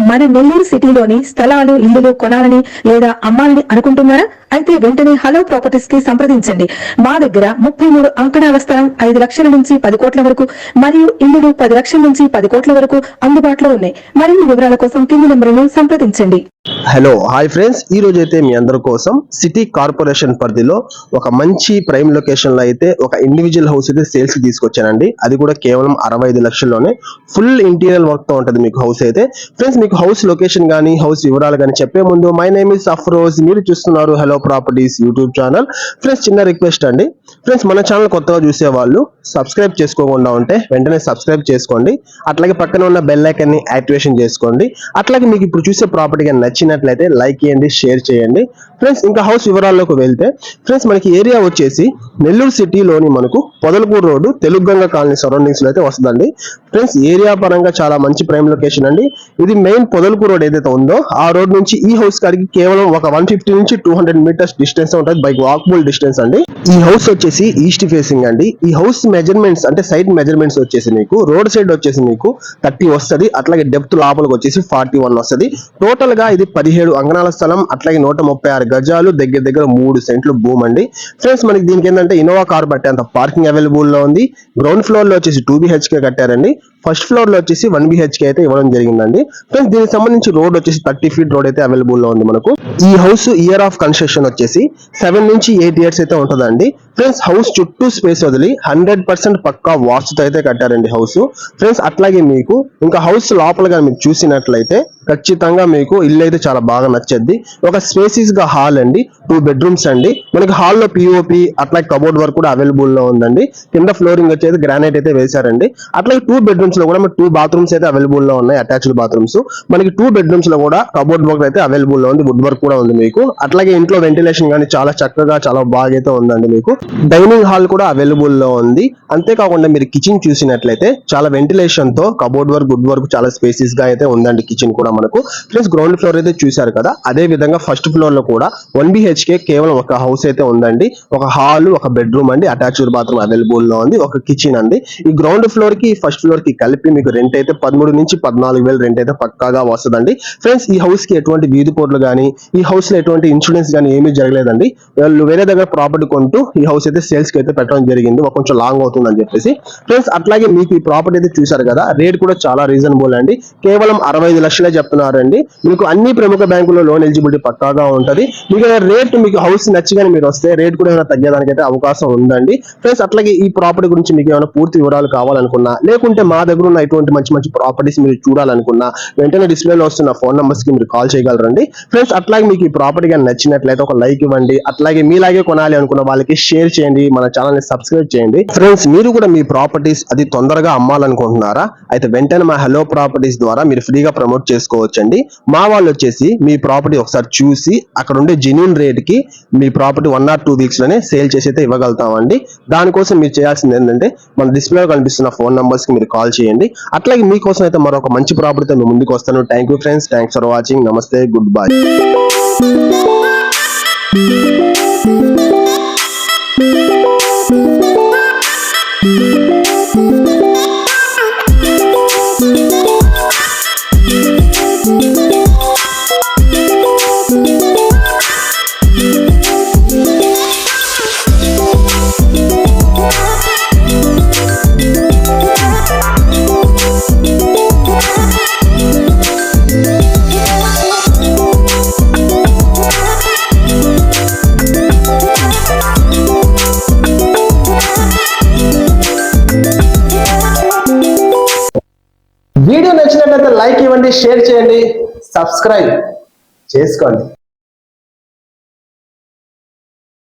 మన నెల్లూరు సిటీలోని స్థలాలు ఇల్లులు కొనాలని లేదా అమ్మాలని అనుకుంటున్నారా? అయితే వెంటనే హలో ప్రాపర్టీస్ కి సంప్రదించండి. మా దగ్గర 33 అంకణాల స్థలం 5 లక్షల నుంచి 10 కోట్ల వరకు మరియు ఇల్లులు 10 లక్షల నుంచి 10 కోట్ల వరకు అందుబాటులో ఉన్నాయి. మరిన్ని వివరాల కోసం కింది నెంబర్ను సంప్రదించండి. హలో హాయ్ ఫ్రెండ్స్, ఈ రోజు అయితే మీ అందరి కోసం సిటీ కార్పొరేషన్ పరిధిలో ఒక మంచి ప్రైమ్ లొకేషన్ లో అయితే ఒక ఇండివిజువల్ హౌస్ అయితే సేల్స్ కి తీసుకొచ్చానండి. అది కూడా కేవలం 65 లక్షల్లోనే ఫుల్ ఇంటీరియర్ వర్క్ తో ఉంటుంది మీకు హౌస్ అయితే. ఫ్రెండ్స్, మీకు హౌస్ లొకేషన్ గానీ హౌస్ వివరాలు కానీ చెప్పే ముందు మై నేమ్ ఇస్ అఫ్రోజ్, మీరు చూస్తున్నారు hello properties YouTube channel. Friends, చిన్న రిక్వెస్ట్ అండి, ఫ్రెండ్స్ మన ఛానల్ కొత్తగా చూసే వాళ్ళు సబ్స్క్రైబ్ చేసుకోకుండా ఉంటే వెంటనే సబ్స్క్రైబ్ చేసుకోండి. అట్లాగే పక్కన ఉన్న బెల్ ఐకాన్ ని యాక్టివేషన్ చేసుకోండి. అట్లాగే మీకు ఇప్పుడు చూసే ప్రాపర్టీ కానీ నచ్చినట్లయితే లైక్ చేయండి, షేర్ చేయండి. ఫ్రెండ్స్, ఇంకా హౌస్ వివరాల్లోకి వెళ్తే ఫ్రెండ్స్, మనకి ఏరియా వచ్చేసి నెల్లూరు సిటీలోని మనకు Podalakur road Telugu Ganga colony surroundings లో అయితే వస్తుందండి. ఫ్రెండ్స్, ఏరియా పరంగా చాలా మంచి ప్రైమ్ లొకేషన్ అండి. ఇది మెయిన్ పొదలకూరు రోడ్ ఏదైతే ఉందో ఆ రోడ్ నుంచి ఈ హౌస్ కాడికి కేవలం ఒక 150 నుంచి 200 మీటర్స్ డిస్టెన్స్ ఉంటుంది, బై వాకబుల్ డిస్టెన్స్ అండి. ఈ హౌస్ వచ్చేసి ఈస్ట్ ఫేసింగ్ అండి. ఈ హౌస్ మెజర్మెంట్స్ అంటే సైడ్ మెజర్మెంట్స్ వచ్చేసి మీకు రోడ్ సైడ్ వచ్చేసి మీకు 30 వస్తుంది. అట్లాగే డెప్త్ లోపలికి వచ్చేసి 41 వస్తుంది. టోటల్ గా ఇది 17 అంగనాల స్థలం, అట్లాగే 136 గజాలు, దగ్గర దగ్గర 3 సెంట్లు భూమి అండి. ఫ్రెండ్స్, మనకి దీనికి ఏంటంటే ఇన్నోవా కార్ పట్టేంత పార్కింగ్ అవైలబుల్ లో ఉంది. గ్రౌండ్ ఫ్లోర్ లో వచ్చేసి 2 BHK కట్టారండి. ఫస్ట్ ఫ్లోర్ లో వచ్చేసి 1 BHK అయితే ఇవ్వడం జరిగిందండి. ఫ్రెండ్స్, దీనికి సంబంధించి రోడ్ వచ్చేసి 30 ఫీట్ రోడ్ అయితే అవైలబుల్ లో ఉంది మనకు. ఈ హౌస్ ఇయర్ ఆఫ్ కన్స్ట్రక్షన్ వచ్చేసి 7 నుంచి 8 ఇయర్స్ అయితే ఉంటుందండి. ఫ్రెండ్స్, హౌస్ చుట్టూ స్పేస్ వదిలి 100% పక్కా వాస్తుతో అయితే కట్టారండి హౌస్. ఫ్రెండ్స్, అట్లాగే మీకు ఇంకా హౌస్ లోపలగా మీరు చూసినట్లయితే ఖచ్చితంగా మీకు ఇల్లు అయితే చాలా బాగా నచ్చద్ది. ఒక స్పేసీస్ గా హాల్ అండి, 2 బెడ్రూమ్స్ అండి. మనకి హాల్ లో పిఓపి అట్లాగే కబోర్డ్ వర్క్ కూడా అవైలబుల్ లో ఉందండి. కింద ఫ్లోరింగ్ వచ్చేది గ్రానైట్ అయితే వేశారండి. అట్లాగే 2 బెడ్రూమ్స్ లో కూడా మనకి 2 బాత్రూమ్స్ అయితే అవైలబుల్ లో ఉన్నాయి, అటాచ్డ్ బాత్రూమ్స్. మనకి 2 బెడ్రూమ్స్ లో కూడా కబోర్డ్ వర్క్ అయితే అవైలబుల్ లో ఉంది, వుడ్ వర్క్ కూడా ఉంది మీకు. అట్లాగే ఇంట్లో వెంటిలేషన్ కానీ చాలా చక్కగా చాలా బాగా అయితే ఉందండి మీకు. డైనింగ్ హాల్ కూడా అవైలబుల్ లో ఉంది. అంతేకాకుండా మీరు కిచెన్ చూసినట్లయితే చాలా వెంటిలేషన్ తో కబోర్డ్ వర్క్ వుడ్ వర్క్ చాలా స్పేసెస్ గా అయితే ఉందండి కిచెన్ కూడా మనకు. ప్లస్ గ్రౌండ్ ఫ్లోర్ అయితే చూశారు కదా, అదే విధంగా ఫస్ట్ ఫ్లోర్ లో కూడా 1 BHK కేవలం ఒక హౌస్ అయితే ఉందండి. ఒక హాల్, ఒక బెడ్రూమ్ అండి, అటాచ్డ్ బాత్రూమ్ అవైలబుల్ లో ఉంది, ఒక కిచెన్ అండి. ఈ గ్రౌండ్ ఫ్లోర్ కి ఫస్ట్ ఫ్లోర్ కి కలిపి మీకు రెంట్ అయితే 13 నుంచి 14,000 రెంట్ అయితే పక్కాగా వస్తుందండి. ఫ్రెండ్స్, ఈ హౌస్ కి ఎటువంటి వీధి పోర్లు కానీ ఈ హౌస్ లో ఎటువంటి ఇన్సూరెన్స్ కానీ ఏమీ జరగలేదండి. వాళ్ళు వేరే దగ్గర ప్రాపర్టీ కొంటూ ఈ హౌస్ అయితే సేల్స్ కి అయితే పెట్టడం జరిగింది, కొంచెం లాంగ్ అవుతుందని చెప్పేసి. ఫ్రెండ్స్, అట్లాగే మీకు ఈ ప్రాపర్టీ అయితే చూసారు కదా, రేట్ కూడా చాలా రీజనబుల్ అండి. కేవలం 65 లక్షలే చెప్తున్నారండి. మీకు అన్ని ప్రముఖ బ్యాంకుల్లో లోన్ ఎలిజిబిలిటీ పక్కాగా ఉంటది. మీకు రేట్ మీకు హౌస్ నచ్చిగానే మీరు వస్తే రేట్ కూడా ఏమైనా తగ్గడానికి అయితే అవకాశం ఉందండి. ఫ్రెండ్స్, అట్లాగే ఈ ప్రాపర్టీ గురించి మీకు ఏమైనా పూర్తి వివరాలు కావాలనుకున్నా, లేకుంటే మా దగ్గర ఉన్న ఇటువంటి మంచి మంచి ప్రాపర్టీస్ మీరు చూడాలనుకున్నా వెంటనే డిస్ప్లేలో వస్తున్న ఫోన్ నంబర్స్ కి మీరు కాల్ చేయగలరండి. ఫ్రెండ్స్, అట్లాగే మీకు ఈ ప్రాపర్టీ కానీ నచ్చినట్లయితే ఒక లైక్ ఇవ్వండి. అట్లాగే మీలాగే కొనాలి అనుకున్న వాళ్ళకి షేర్ చేయండి, మన ఛానల్ ని సబ్స్క్రైబ్ చేయండి. ఫ్రెండ్స్, మీరు కూడా మీ ప్రాపర్టీస్ అది తొందరగా అమ్మాలనుకుంటున్నారా? అయితే వెంటనే మా హలో ప్రాపర్టీస్ ద్వారా మీరు ఫ్రీగా ప్రమోట్ చేసుకోవచ్చండి. మా వాళ్ళు వచ్చేసి మీ ప్రాపర్టీ ఒకసారి చూసి అక్కడ ఉండే జెన్యూన్ రేట్ కి మీ ప్రాపర్టీ 1 or 2 వీక్స్ లోనే సేల్ చేసి అయితే ఇవ్వగలుగుతామండి. దానికోసం మీరు చేయాల్సింది ఏంటంటే మన డిస్ప్లేలో కనిపిస్తున్న ఫోన్ నంబర్స్ కి మీరు కాల్ చేయండి. అట్లాగే మీకోసం అయితే మరొక మంచి ప్రాపర్టీతో మీ ముందుకు వస్తాను. Thank you friends, thanks for watching. నమస్తే, గుడ్ బై. వీడియో నచ్చినట్లయితే లైక్ ఇవ్వండి, షేర్ చేయండి, సబ్స్క్రైబ్ చేసుకోండి.